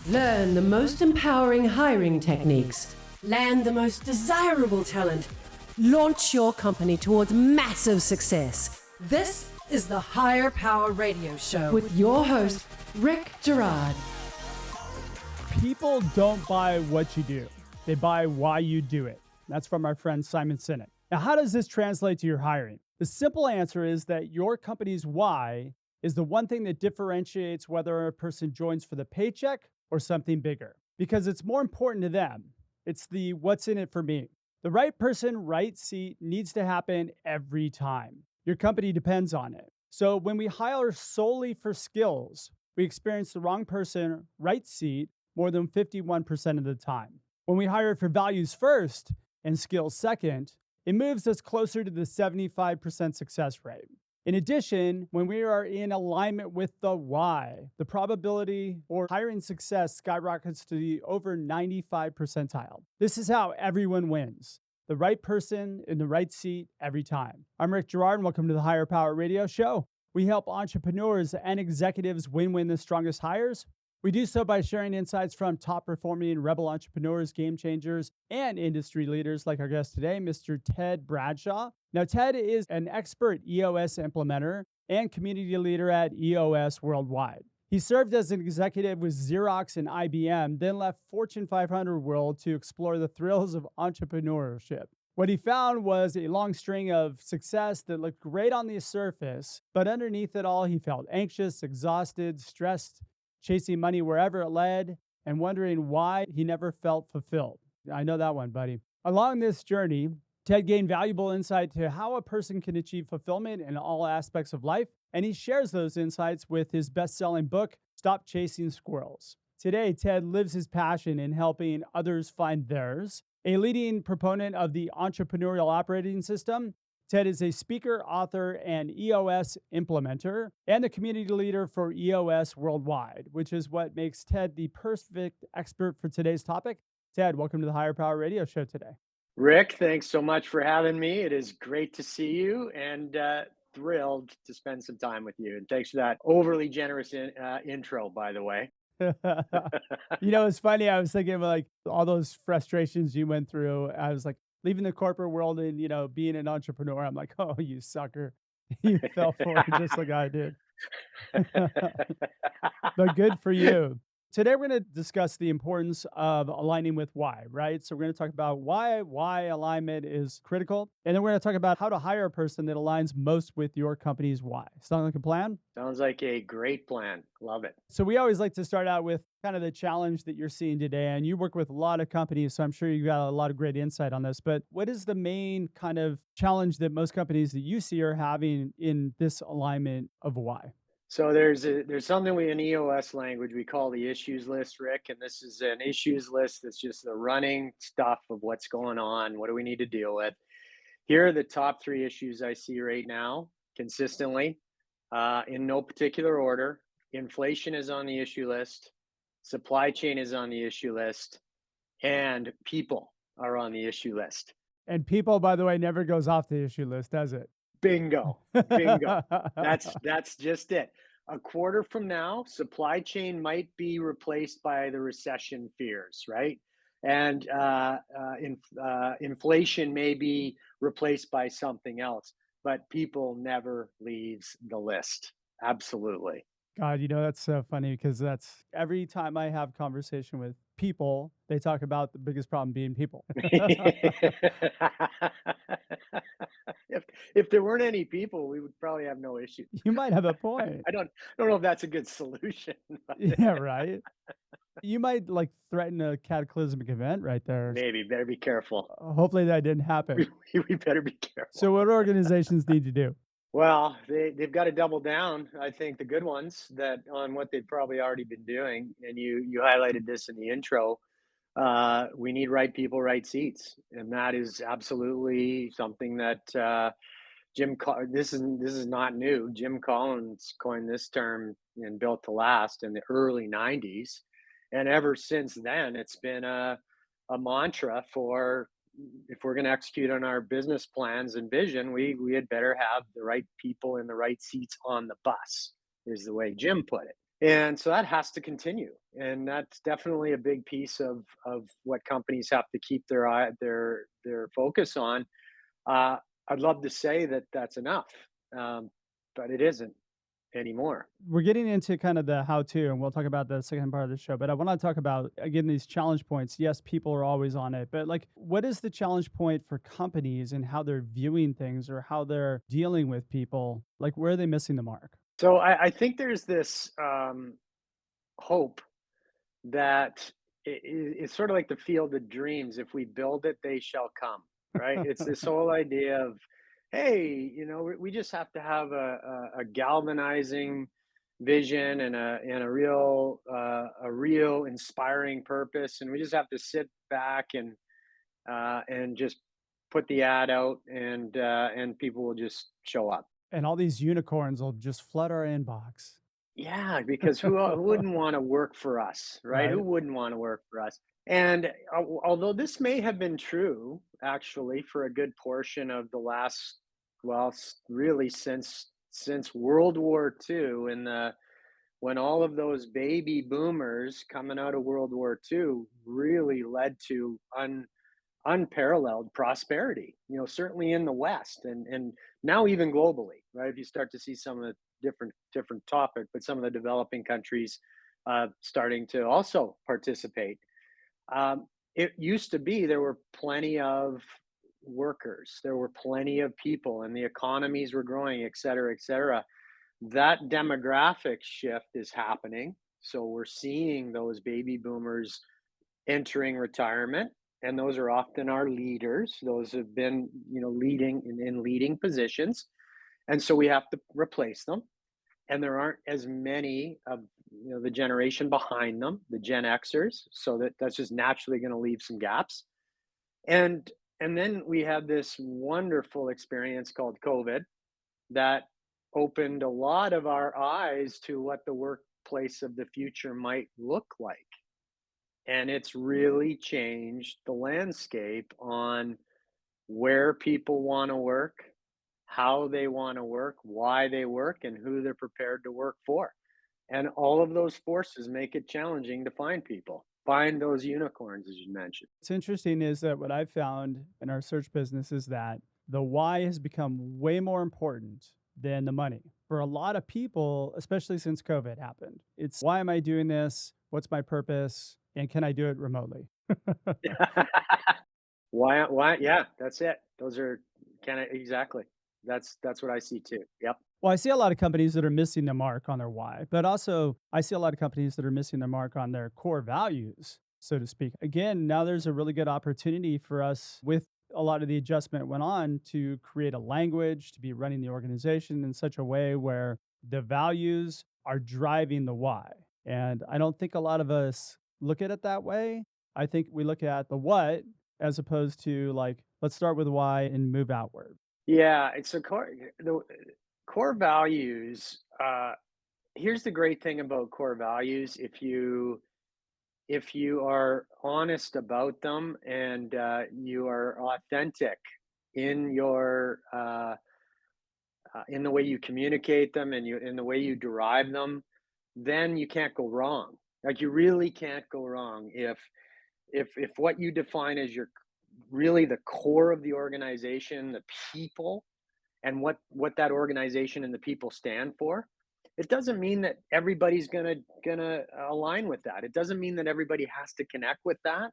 Learn the most empowering hiring techniques. Land the most desirable talent. Launch your company towards massive success. This is the Higher Power Radio Show with your host, Rick Gerard. People don't buy what you do. They buy why you do it. That's from our friend Simon Sinek. Now, how does this translate to your hiring? The simple answer is that your company's why is the one thing that differentiates whether a person joins for the paycheck or something bigger, because it's more important to them. It's the what's in it for me. The right person, right seat needs to happen every time. Your company depends on it. So when we hire solely for skills, we experience the wrong person, right seat, more than 51% of the time. When we hire for values first and skills second, it moves us closer to the 75% success rate. In addition, when we are in alignment with the why, the probability for hiring success skyrockets to the over 95 percentile. This is how everyone wins. The right person in the right seat every time. I'm Rick Gerard, and welcome to the Higher Power Radio Show. We help entrepreneurs and executives win the strongest hires. We do so by sharing insights from top-performing rebel entrepreneurs, game changers, and industry leaders like our guest today, Mr. Ted Bradshaw. Now, Ted is an expert EOS implementer and community leader at EOS worldwide. He served as an executive with Xerox and IBM, then left Fortune 500 world to explore the thrills of entrepreneurship. What he found was a long string of success that looked great on the surface, but underneath it all, he felt anxious, exhausted, stressed, chasing money wherever it led, and wondering why he never felt fulfilled. I know that one, buddy. Along this journey, Ted gained valuable insight to how a person can achieve fulfillment in all aspects of life, and he shares those insights with his best-selling book, Stop Chasing Squirrels. Today, Ted lives his passion in helping others find theirs. A leading proponent of the entrepreneurial operating system, Ted is a speaker, author, and EOS implementer, and the community leader for EOS worldwide, which is what makes Ted the perfect expert for today's topic. Ted, welcome to the Higher Power Radio Show today. Rick, thanks so much for having me. It is great to see you and thrilled to spend some time with you. And thanks for that overly generous intro, by the way. It's funny. I was thinking of like all those frustrations you went through. I was like, leaving the corporate world and, being an entrepreneur, I'm like, oh, you sucker. You fell for it just like I did. But good for you. Today, we're going to discuss the importance of aligning with why, right? So we're going to talk about why alignment is critical. And then we're going to talk about how to hire a person that aligns most with your company's why. Sound like a plan? Sounds like a great plan. Love it. So we always like to start out with kind of the challenge that you're seeing today. And you work with a lot of companies, so I'm sure you got a lot of great insight on this. But what is the main kind of challenge that most companies that you see are having in this alignment of why? So there's something in EOS language we call the issues list, Rick, and this is an issues list that's just the running stuff of what's going on. What do we need to deal with? Here are the top 3 issues I see right now consistently, in no particular order. Inflation is on the issue list, supply chain is on the issue list, and people are on the issue list. And people, by the way, never goes off the issue list, does it? Bingo. That's just it. A quarter from now, supply chain might be replaced by the recession fears, right? And inflation may be replaced by something else, but people never leaves the list. Absolutely. God, that's so funny because that's every time I have conversation with people, they talk about the biggest problem being people. If there weren't any people, we would probably have no issue. You might have a point. I don't know if that's a good solution. Yeah, right. You might like threaten a cataclysmic event right there. Maybe better be careful. Hopefully that didn't happen. We better be careful. So what organizations need to do? Well, they've got to double down. I think the good ones on what they've probably already been doing, and you highlighted this in the intro. We need right people, right seats, and that is absolutely something that this is not new. Jim Collins coined this term in Built to Last in the early '90s, and ever since then, it's been a mantra for, if we're going to execute on our business plans and vision, we had better have the right people in the right seats on the bus, is the way Jim put it. And so that has to continue, and that's definitely a big piece of what companies have to keep their focus on. Uh, I'd love to say that that's enough, um, but it isn't anymore. We're getting into kind of the how to, and we'll talk about the second part of the show. But I want to talk about, again, these challenge points. Yes, people are always on it, but like, what is the challenge point for companies and how they're viewing things or how they're dealing with people? Like, where are they missing the mark? So I think there's this hope that it's sort of like the field of dreams. If we build it, they shall come. Right? It's this whole idea of, hey, we just have to have a galvanizing vision and a real inspiring purpose, and we just have to sit back and just put the ad out, and people will just show up. And all these unicorns will just flood our inbox, Yeah, because who wouldn't want to work for us, right? Who right? wouldn't want to work for us? And although this may have been true actually for a good portion of the last, well, really since World War II, and the when all of those baby boomers coming out of World War II really led to unparalleled prosperity, certainly in the West, and now even globally, right? If you start to see some of the different topic, but some of the developing countries starting to also participate. It used to be there were plenty of workers, there were plenty of people, and the economies were growing, et cetera, et cetera. That demographic shift is happening. So we're seeing those baby boomers entering retirement, and those are often our leaders. Those have been, leading in leading positions, and so we have to replace them. And there aren't as many of the generation behind them, the Gen Xers, so that's just naturally going to leave some gaps. And and then we had this wonderful experience called COVID that opened a lot of our eyes to what the workplace of the future might look like. And it's really changed the landscape on where people want to work, how they want to work, why they work, and who they're prepared to work for. And all of those forces make it challenging to find people, find those unicorns, as you mentioned. What's interesting is that what I've found in our search business is that the why has become way more important than the money. For a lot of people, especially since COVID happened, it's why am I doing this? What's my purpose? And can I do it remotely? Why? Yeah, that's it. Those are kind of exactly. That's what I see too. Yep. Well, I see a lot of companies that are missing the mark on their why, but also I see a lot of companies that are missing the mark on their core values, so to speak. Again, now there's a really good opportunity for us with a lot of the adjustment went on to create a language, to be running the organization in such a way where the values are driving the why. And I don't think a lot of us look at it that way. I think we look at the what as opposed to like, let's start with why and move outward. Yeah, it's a core values. Here's the great thing about core values: if you are honest about them, and you are authentic in your in the way you communicate them, and in the way you derive them, then you can't go wrong. Like, you really can't go wrong if what you define as your really the core of the organization, the people, and what that organization and the people stand for. It doesn't mean that everybody's gonna align with that. It doesn't mean that everybody has to connect with that,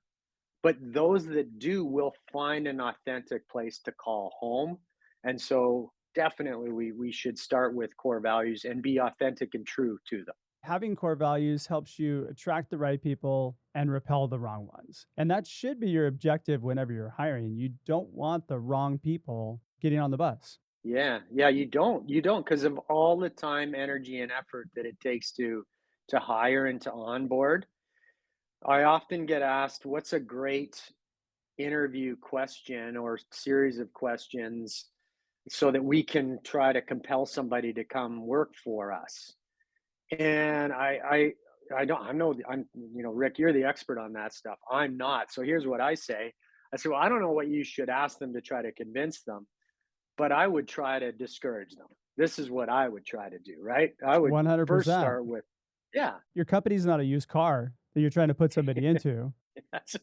but those that do will find an authentic place to call home. And so definitely we should start with core values and be authentic and true to them. Having core values helps you attract the right people and repel the wrong ones. And that should be your objective whenever you're hiring. You don't want the wrong people getting on the bus. Yeah, yeah, you don't because of all the time, energy, and effort that it takes to hire and to onboard. I often get asked, what's a great interview question or series of questions so that we can try to compel somebody to come work for us? And I don't, I know, Rick, you're the expert on that stuff. I'm not. So here's what I say. I say, well, I don't know what you should ask them to try to convince them, but I would try to discourage them. This is what I would try to do, right? I would first 100%. start with Yeah. Your company's not a used car that you're trying to put somebody into. That's,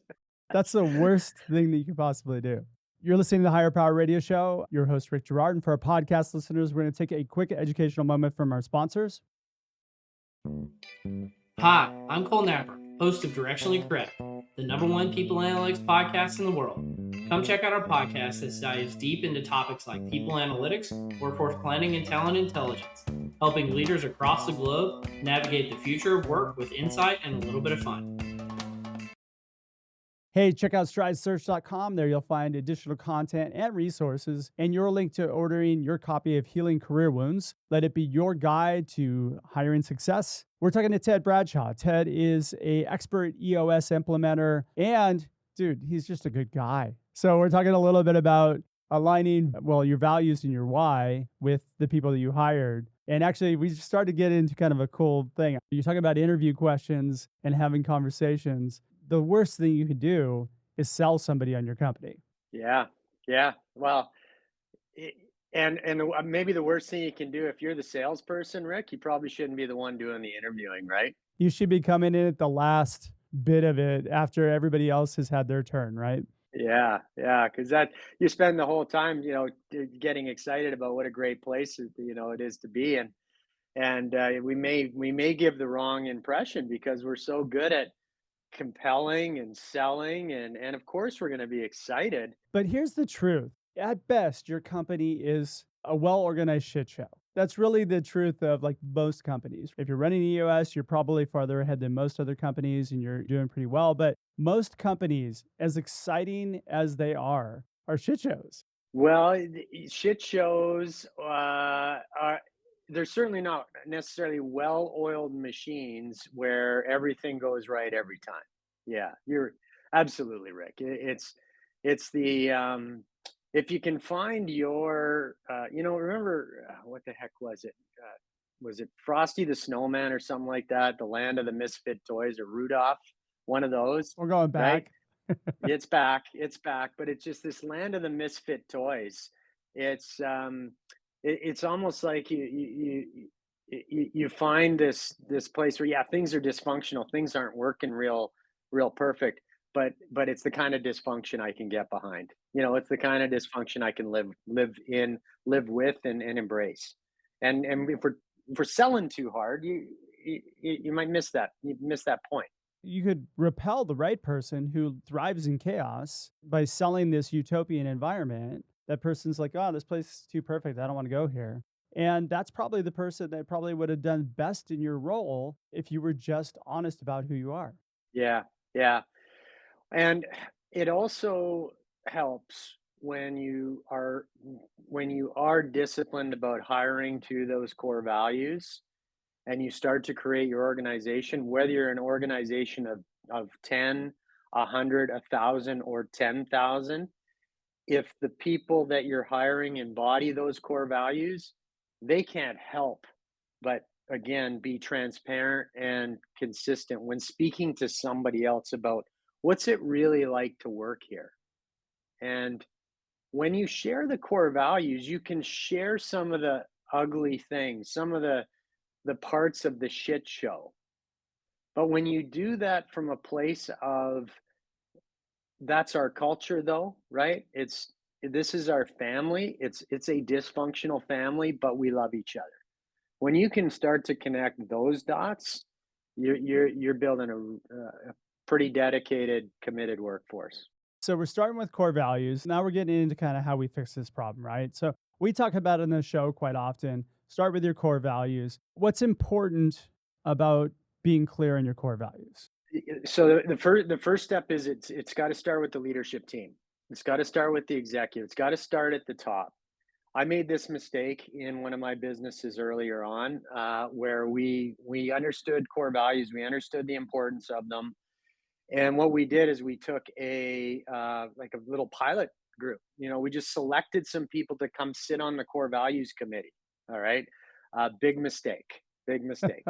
That's the worst thing that you could possibly do. You're listening to the Higher Power Radio Show. Your host, Rick Girard. And for our podcast listeners, we're going to take a quick educational moment from our sponsors. Hi, I'm Cole Napper, host of Directionally Correct, the #1 people analytics podcast in the world. Come check out our podcast that dives deep into topics like people analytics, workforce planning, and talent intelligence, helping leaders across the globe navigate the future of work with insight and a little bit of fun. Hey, check out stridesearch.com. There you'll find additional content and resources and your link to ordering your copy of Healing Career Wounds. Let it be your guide to hiring success. We're talking to Ted Bradshaw. Ted is an expert EOS implementer, and dude, he's just a good guy. So we're talking a little bit about aligning, well, your values and your why with the people that you hired. And actually, we started to get into kind of a cool thing. You're talking about interview questions and having conversations. The worst thing you could do is sell somebody on your company. yeah. Yeah. Well, maybe the worst thing you can do if you're the salesperson, Rick, you probably shouldn't be the one doing the interviewing, right? You should be coming in at the last bit of it after everybody else has had their turn, right? Yeah, yeah, because that you spend the whole time, getting excited about what a great place it is to be, and we may give the wrong impression because we're so good at compelling and selling, and of course we're going to be excited. But here's the truth. At best, your company is a well-organized shit show. That's really the truth of like most companies. If you're running EOS, you're probably farther ahead than most other companies and you're doing pretty well. But most companies, as exciting as they are shit shows. Well, shit shows they're certainly not necessarily well-oiled machines where everything goes right every time. Yeah, you're absolutely, Rick. It's the if you can find your remember what the heck was it? Was it Frosty the Snowman or something like that? The Land of the Misfit Toys or Rudolph, one of those, We're going right? back. It's back, but it's just this land of the misfit toys. It's almost like you find this place where, yeah, things are dysfunctional, things aren't working real perfect, but it's the kind of dysfunction I can get behind. It's the kind of dysfunction I can live with, and embrace. And if we're selling too hard, you might miss that. You miss that point. You could repel the right person who thrives in chaos by selling this utopian environment. That person's like, oh, this place is too perfect. I don't want to go here. And that's probably the person that probably would have done best in your role if you were just honest about who you are. Yeah, yeah. And it also helps when you are disciplined about hiring to those core values, and you start to create your organization, whether you're an organization of 10, 100, 1,000, or 10,000. If the people that you're hiring embody those core values, they can't help but, again, be transparent and consistent when speaking to somebody else about what's it really like to work here. And when you share the core values, you can share some of the ugly things, some of the parts of the shit show. But when you do that from a place of, that's our culture though, right? This is our family. It's a dysfunctional family, but we love each other. When you can start to connect those dots, you're building a pretty dedicated, committed workforce. So we're starting with core values. Now we're getting into kind of how we fix this problem, right? So we talk about it in the show quite often. Start with your core values. What's important about being clear on your core values? So the first step is it's got to start with the leadership team. It's got to start with the executive. It's got to start at the top. I made this mistake in one of my businesses earlier on, where we understood core values, we understood the importance of them, and what we did is we took like a little pilot group. We just selected some people to come sit on the core values committee. All right, big mistake, big mistake.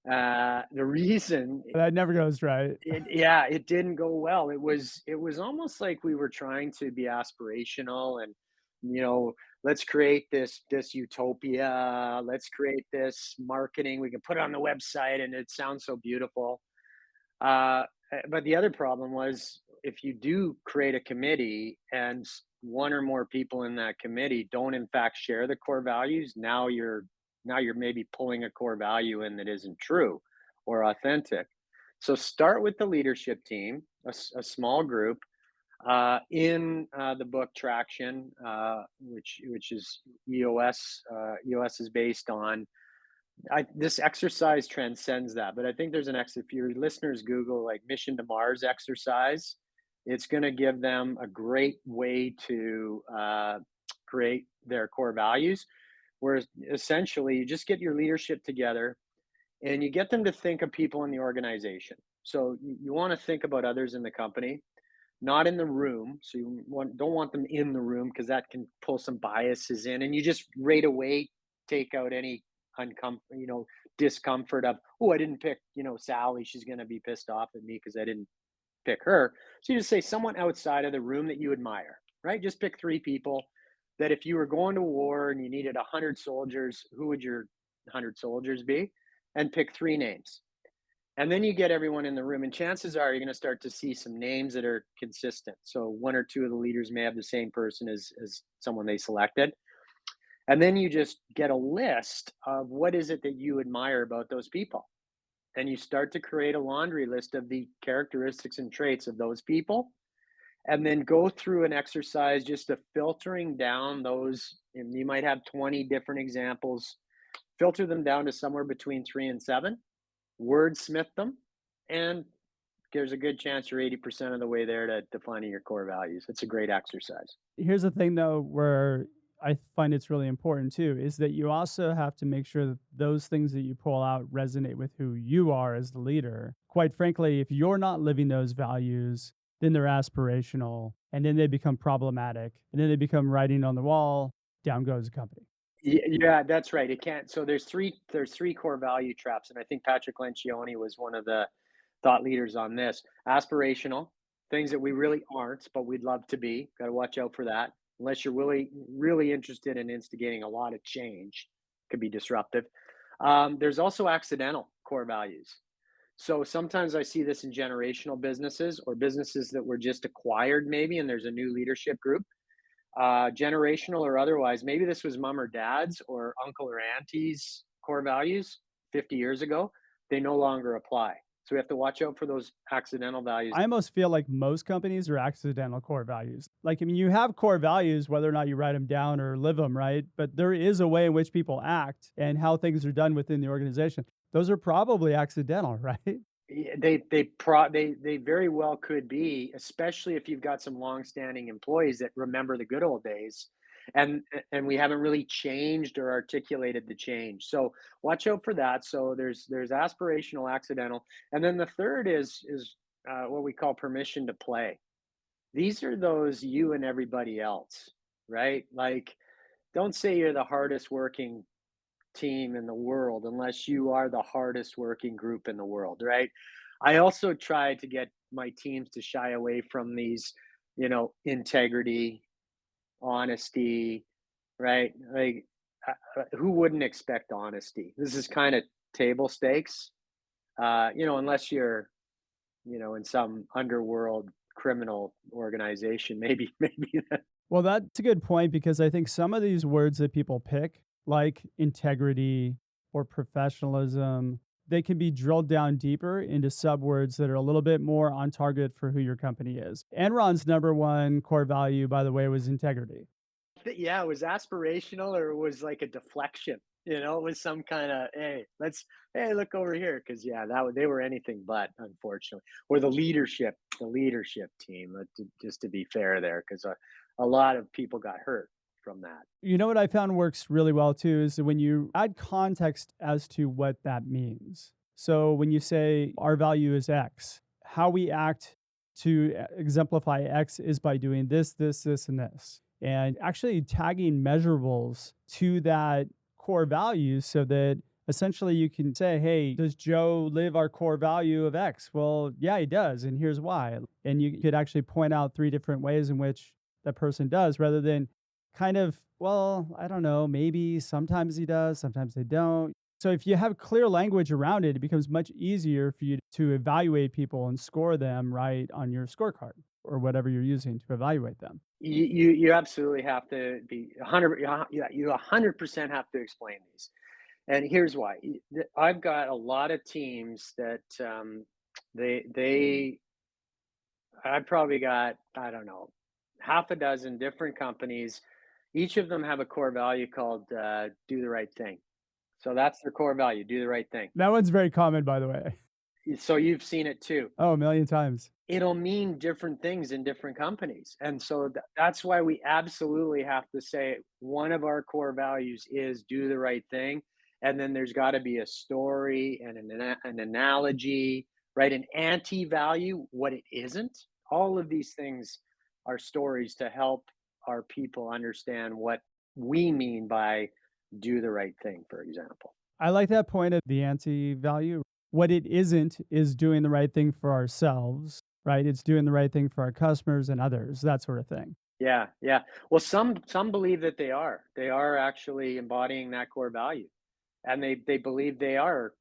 The reason That never goes right. it didn't go well. It was almost like we were trying to be aspirational, let's create this utopia. Let's create this marketing. We can put it on the website, and it sounds so beautiful. Uh, but the other problem was if you do create a committee and one or more people in that committee don't in fact share the core values, now you're maybe pulling a core value in that isn't true or authentic. So start with the leadership team, a small group. In the book Traction, which is EOS, EOS is based on. This exercise transcends that, but I think there's if your listeners Google like Mission to Mars exercise, it's going to give them a great way to create their core values. Where essentially you just get your leadership together and you get them to think of people in the organization. So you want to think about others in the company, not in the room. So don't want them in the room because that can pull some biases in, and you just right away take out any discomfort of, oh, I didn't pick Sally, she's going to be pissed off at me because I didn't pick her. So you just say someone outside of the room that you admire, right? Just pick three people that if you were going to war and you needed 100 soldiers, who would your 100 soldiers be? And pick three names. And then you get everyone in the room, and chances are you're going to start to see some names that are consistent. So one or two of the leaders may have the same person as someone they selected. And then you just get a list of what is it that you admire about those people. And you start to create a laundry list of the characteristics and traits of those people. And then go through an exercise just of filtering down those. And you might have 20 different examples, filter them down to somewhere between 3 and 7, wordsmith them, and there's a good chance you're 80% of the way there to defining your core values. It's a great exercise. Here's the thing, though, where I find it's really important too, is that you also have to make sure that those things that you pull out resonate with who you are as the leader. Quite frankly, if you're not living those values, then they're aspirational, and then they become problematic, and then they become writing on the wall, down goes the company. Yeah, that's right. It can't. So there's three core value traps, and I think Patrick Lencioni was one of the thought leaders on this. Aspirational, things that we really aren't, but we'd love to be. Got to watch out for that. Unless you're really interested in instigating a lot of change, could be disruptive. There's also accidental core values. So sometimes I see this in generational businesses or businesses that were just acquired, maybe, and there's a new leadership group, generational or otherwise. Maybe this was mom or dad's or uncle or auntie's core values 50 years ago. They no longer apply. So we have to watch out for those accidental values. I almost feel like most companies are accidental core values. Like, I mean, you have core values, whether or not you write them down or live them, right? But there is a way in which people act and how things are done within the organization. Those are probably accidental, right? They very well could be, especially if you've got some longstanding employees that remember the good old days, and we haven't really changed or articulated the change. So watch out for that. So there's aspirational, accidental, and then the third is what we call permission to play. These are those you and everybody else, right? Like, don't say you're the hardest working team in the world unless you are the hardest working group in the world, right? I also try to get my teams to shy away from these, integrity, honesty, right? Like, who wouldn't expect honesty? This is kind of table stakes, unless you're, in some underworld criminal organization, maybe that. Well, that's a good point, because I think some of these words that people pick, like integrity or professionalism, they can be drilled down deeper into subwords that are a little bit more on target for who your company is. Enron's number one core value, by the way, was integrity. Yeah, it was aspirational, or it was like a deflection. It was some kind of, hey, look over here, because they were anything but, unfortunately. Or the leadership team. Just to be fair there, because a lot of people got hurt from that. You know what I found works really well too is that when you add context as to what that means. So when you say our value is X, how we act to exemplify X is by doing this, this, this, and this. And actually tagging measurables to that core value so that essentially you can say, hey, does Joe live our core value of X? Well, yeah, he does. And here's why. And you could actually point out 3 different ways in which that person does, rather than kind of, well, I don't know, maybe sometimes he does, sometimes they don't. So if you have clear language around it, it becomes much easier for you to evaluate people and score them right on your scorecard or whatever you're using to evaluate them. You absolutely have to be 100. Yeah, you 100% have to explain these. And here's why. I've got a lot of teams that they I've probably got, I don't know, half a dozen different companies. Each of them have a core value called do the right thing. So that's their core value, do the right thing. That one's very common, by the way. So you've seen it too. Oh, a million times. It'll mean different things in different companies. And so that's why we absolutely have to say one of our core values is do the right thing. And then there's got to be a story and an analogy, right? An anti value, what it isn't. All of these things are stories to help our people understand what we mean by do the right thing, for example. I like that point of the anti value. What it isn't is doing the right thing for ourselves, right? It's doing the right thing for our customers and others, that sort of thing. Yeah, yeah. Well, some believe that they are. They are actually embodying that core value, and they believe they are,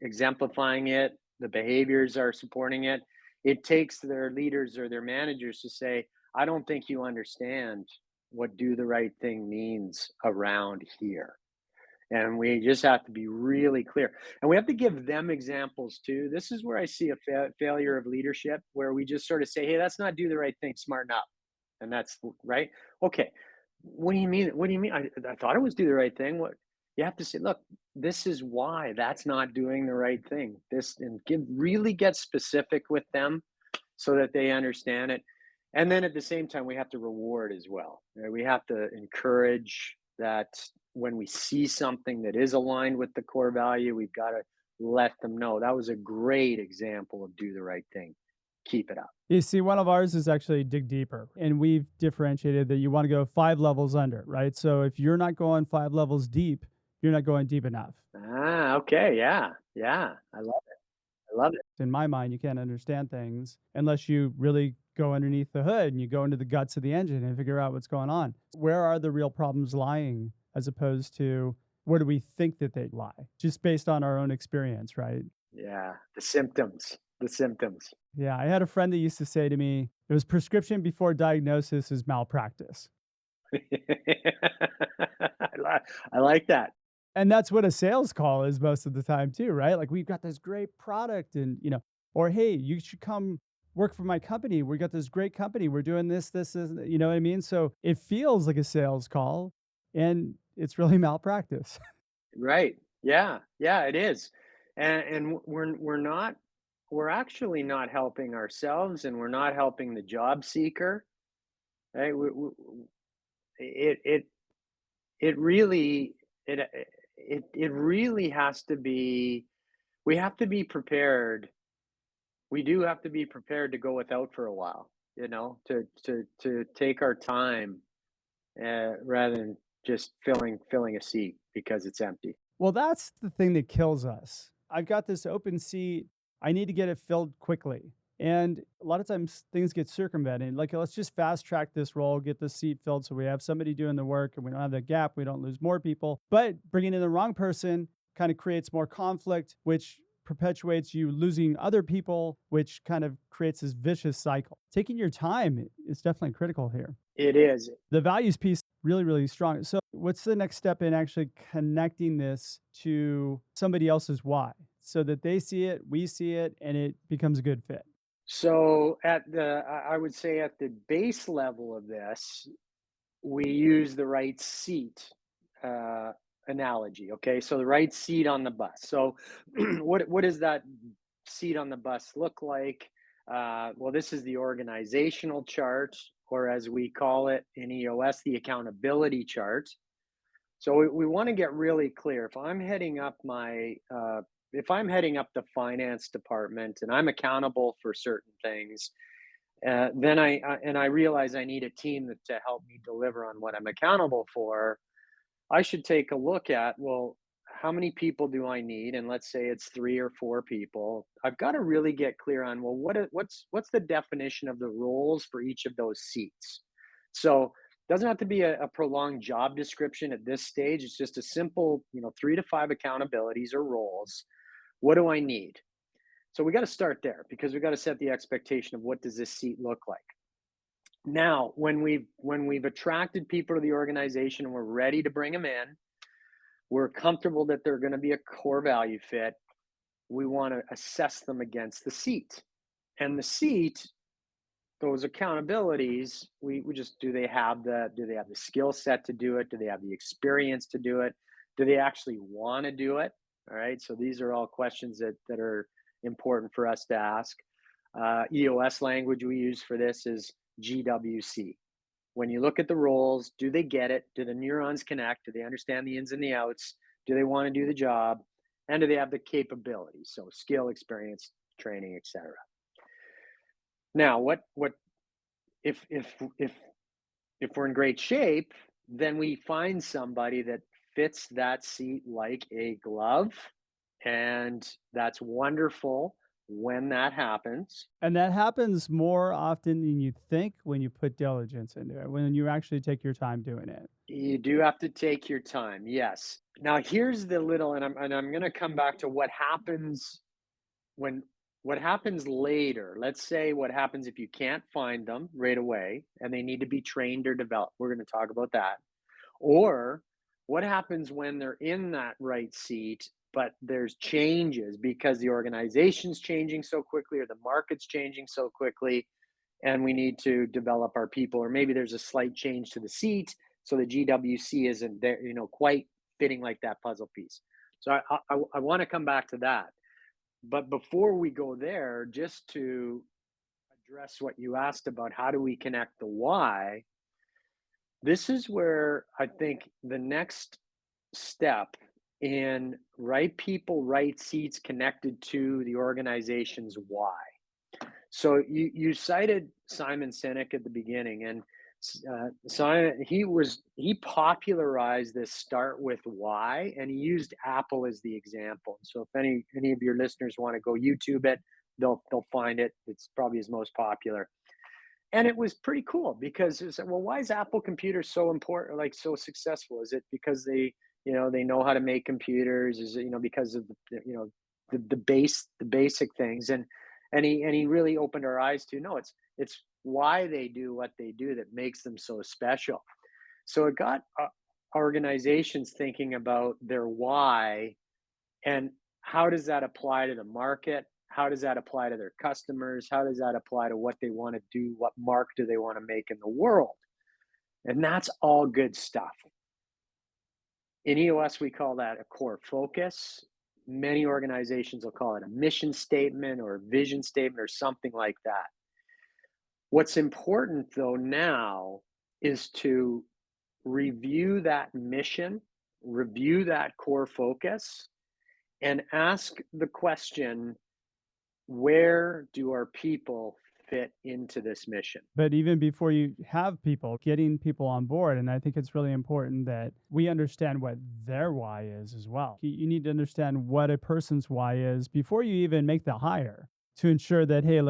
exemplifying it. The behaviors are supporting it. It takes their leaders or their managers to say, "I don't think you understand what do the right thing means around here." And we just have to be really clear. And we have to give them examples too. This is where I see a failure of leadership, where we just sort of say, hey, that's not do the right thing, smarten up. And that's right. Okay. What do you mean? What do you mean? I thought it was do the right thing. What you have to say, look, this is why that's not doing the right thing. This and really get specific with them so that they understand it. And then at the same time, we have to reward as well. Right? We have to encourage that when we see something that is aligned with the core value, we've got to let them know that was a great example of do the right thing. Keep it up. You see, one of ours is actually dig deeper, and we've differentiated that you want to go 5 levels under, right? So if you're not going 5 levels deep, you're not going deep enough. Ah, okay. Yeah. Yeah. I love it. I love it. In my mind, you can't understand things unless you really go underneath the hood and you go into the guts of the engine and figure out what's going on. Where are the real problems lying as opposed to where do we think that they lie? Just based on our own experience, right? Yeah. The symptoms. The symptoms. Yeah, I had a friend that used to say to me, it was prescription before diagnosis is malpractice. I like that. And that's what a sales call is most of the time too, right? Like we've got this great product and, or hey, you should come work for my company. We got this great company. We're doing this, you know what I mean? So it feels like a sales call and it's really malpractice. Right. Yeah. Yeah, it is. And we're actually not helping ourselves and we're not helping the job seeker. Right? It it really it it really has to be we have to be prepared. We do have to be prepared to go without for a while, to take our time rather than just filling a seat because it's empty. Well, that's the thing that kills us. I've got this open seat. I need to get it filled quickly. And a lot of times things get circumvented. Like, let's just fast track this role, get the seat filled so we have somebody doing the work and we don't have that gap. We don't lose more people. But bringing in the wrong person kind of creates more conflict, which perpetuates you losing other people, which kind of creates this vicious cycle. Taking your time is definitely critical here. It is. The values piece really, really strong. So what's the next step in actually connecting this to somebody else's why so that they see it, we see it, and it becomes a good fit? So I would say at the base level of this, we use the right seat uh, analogy. Okay, so the right seat on the bus. So what does that seat on the bus look like? Well, this is the organizational chart, or as we call it in EOS, the accountability chart. So we want to get really clear. If I'm heading up the finance department and I'm accountable for certain things, then I realize I need a team to help me deliver on what I'm accountable for. I should take a look at, well, how many people do I need? And let's say it's 3 or 4 people. I've got to really get clear on, well, what's the definition of the roles for each of those seats? So Doesn't have to be a prolonged job description at this stage. It's just a simple, 3 to 5 accountabilities or roles. What do I need? So we got to start there because we got to set the expectation of what does this seat look like. Now, when we've attracted people to the organization and we're ready to bring them in, we're comfortable that they're going to be a core value fit. We want to assess them against the seat. And the seat, those accountabilities, we just do they have the skill set to do it? Do they have the experience to do it? Do they actually want to do it? All right. So these are all questions that are important for us to ask. EOS language we use for this is GWC. When you look at the roles, do they get it? Do the neurons connect? Do they understand the ins and the outs? Do they want to do the job? And do they have the capabilities? So skill, experience, training, etc. Now, what if we're in great shape, then we find somebody that fits that seat like a glove, and that's wonderful when that happens. And that happens more often than you think when you put diligence into it, when you actually take your time doing it. You do have to take your time, yes. Now here's the little, and I'm going to come back to what happens what happens later. Let's say what happens if you can't find them right away and they need to be trained or developed. We're going to talk about that. Or what happens when they're in that right seat, but there's changes because the organization's changing so quickly or the market's changing so quickly, and we need to develop our people, or maybe there's a slight change to the seat, so the GWC isn't there, quite fitting like that puzzle piece. So I want to come back to that. But before we go there, just to address what you asked about, how do we connect the why? This is where I think the next step in right people, right seats connected to the organization's why. So you cited Simon Sinek at the beginning, and Simon, he popularized this start with why, and he used Apple as the example. So if any of your listeners want to go YouTube it, they'll find it. It's probably his most popular. And it was pretty cool because it's well, why is Apple computers so important, like so successful? Is it because they know how to make computers? Is it, because of the basic things? And he really opened our eyes to no, it's why they do what they do that makes them so special. So it got organizations thinking about their why and how does that apply to the market? How does that apply to their customers? How does that apply to what they want to do? What mark do they want to make in the world? And that's all good stuff. In EOS, we call that a core focus. Many organizations will call it a mission statement or a vision statement or something like that. What's important, though, now is to review that mission, review that core focus, and ask the question, where do our people fit into this mission? But even before you have people, getting people on board, and I think it's really important that we understand what their why is as well. You need to understand what a person's why is before you even make the hire to ensure that, hey,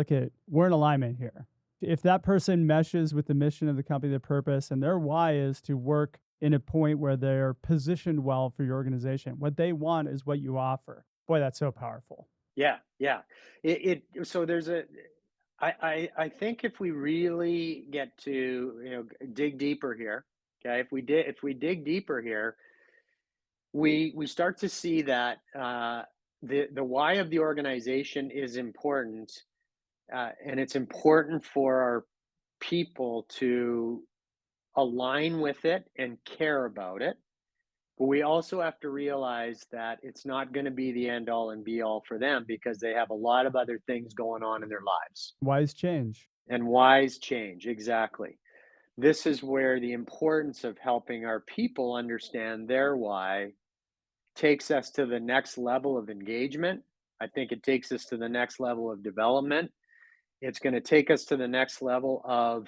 we're in alignment here. If that person meshes with the mission of the company, the purpose, and their why is to work in a point where they're positioned well for your organization, what they want is what you offer. Boy, that's so powerful. Yeah. So there's I think if we really get to dig deeper here, okay, if we dig deeper here, we start to see that the why of the organization is important, and it's important for our people to align with it and care about it. But we also have to realize that it's not going to be the end all and be all for them because they have a lot of other things going on in their lives. Wise change. And wise change, exactly. This is where the importance of helping our people understand their why takes us to the next level of engagement. I think it takes us to the next level of development. It's going to take us to the next level of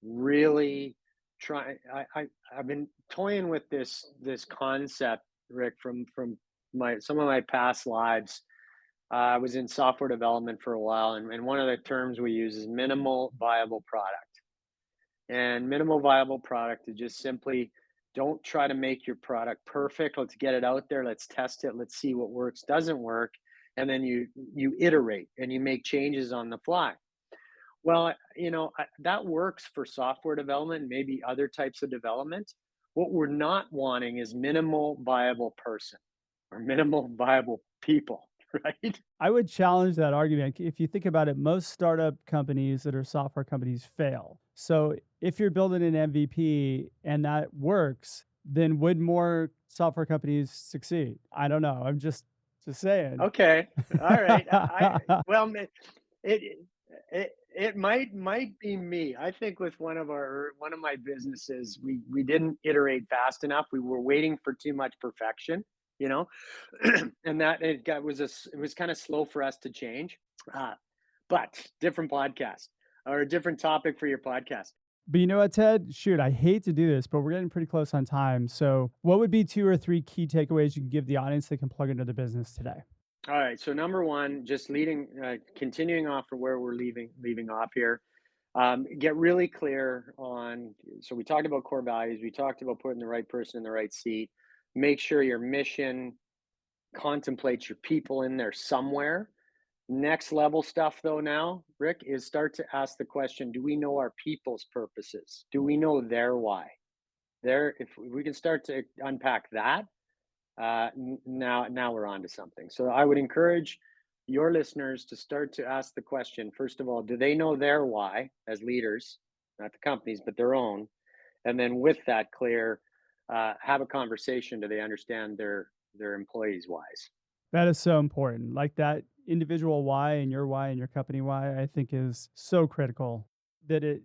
really trying. I've been toying with this concept, Rick, from some of my past lives. I was in software development for a while, and one of the terms we use is minimal viable product. And minimal viable product is just simply don't try to make your product perfect. Let's get it out there. Let's test it. Let's see what works, doesn't work. And then you iterate and you make changes on the fly. Well, that works for software development, maybe other types of development. What we're not wanting is minimal viable person or minimal viable people, right? I would challenge that argument. If you think about it, most startup companies that are software companies fail. So if you're building an MVP and that works, then would more software companies succeed? I don't know. I'm just saying. Okay. All right. Well, it might be me. I think with one of my businesses, we didn't iterate fast enough. We were waiting for too much perfection, and that it was kind of slow for us to change. But different podcast or a different topic for your podcast. But you know what, Ted? Shoot, I hate to do this, but we're getting pretty close on time. So what would be 2 or 3 key takeaways you can give the audience that can plug into the business today? All right. So number one, just continuing off from where we're leaving off here. Get really clear on. So we talked about core values. We talked about putting the right person in the right seat. Make sure your mission contemplates your people in there somewhere. Next level stuff, though, now, Rick, is start to ask the question: do we know our people's purposes? Do we know their why? If we can start to unpack that. Now we're on to something. So I would encourage your listeners to start to ask the question, first of all, do they know their why as leaders, not the companies, but their own? And then with that clear, have a conversation. Do they understand their employees' whys? That is so important. Like that individual why and your company why, I think is so critical that it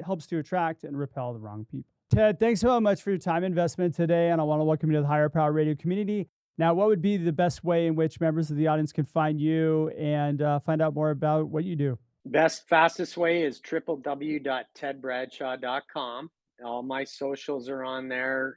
helps to attract and repel the wrong people. Ted, thanks so much for your time investment today, and I want to welcome you to the Higher Power Radio community. Now, what would be the best way in which members of the audience can find you and find out more about what you do? Fastest way is www.tedbradshaw.com. All my socials are on there.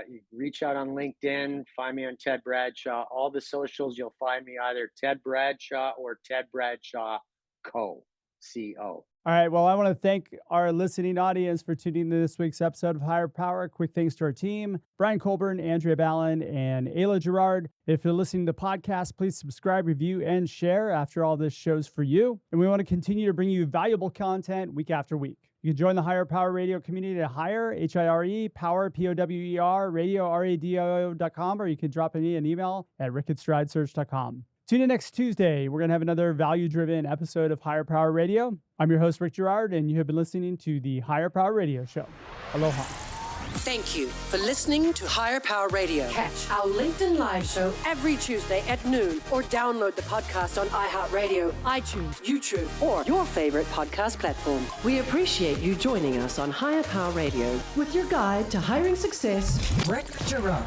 You reach out on LinkedIn, find me on Ted Bradshaw. All the socials, you'll find me either Ted Bradshaw or Ted Bradshaw Co. C-O. All right. Well, I want to thank our listening audience for tuning in to this week's episode of Higher Power. Quick thanks to our team, Brian Colburn, Andrea Ballin, and Ayla Gerard. If you're listening to the podcast, please subscribe, review, and share. After all, this show's for you. And we want to continue to bring you valuable content week after week. You can join the Higher Power Radio community at Higher, H-I-R-E, Power, P-O-W-E-R, radio, R-A-D-I-O.com, or you can drop me an email at rick@stridesearch.com. Tune in next Tuesday. We're going to have another value-driven episode of Higher Power Radio. I'm your host, Rick Gerard, and you have been listening to the Higher Power Radio Show. Aloha. Thank you for listening to Higher Power Radio. Catch our LinkedIn Live show every Tuesday at noon, or download the podcast on iHeartRadio, iTunes, YouTube, or your favorite podcast platform. We appreciate you joining us on Higher Power Radio with your guide to hiring success, Rick Gerard.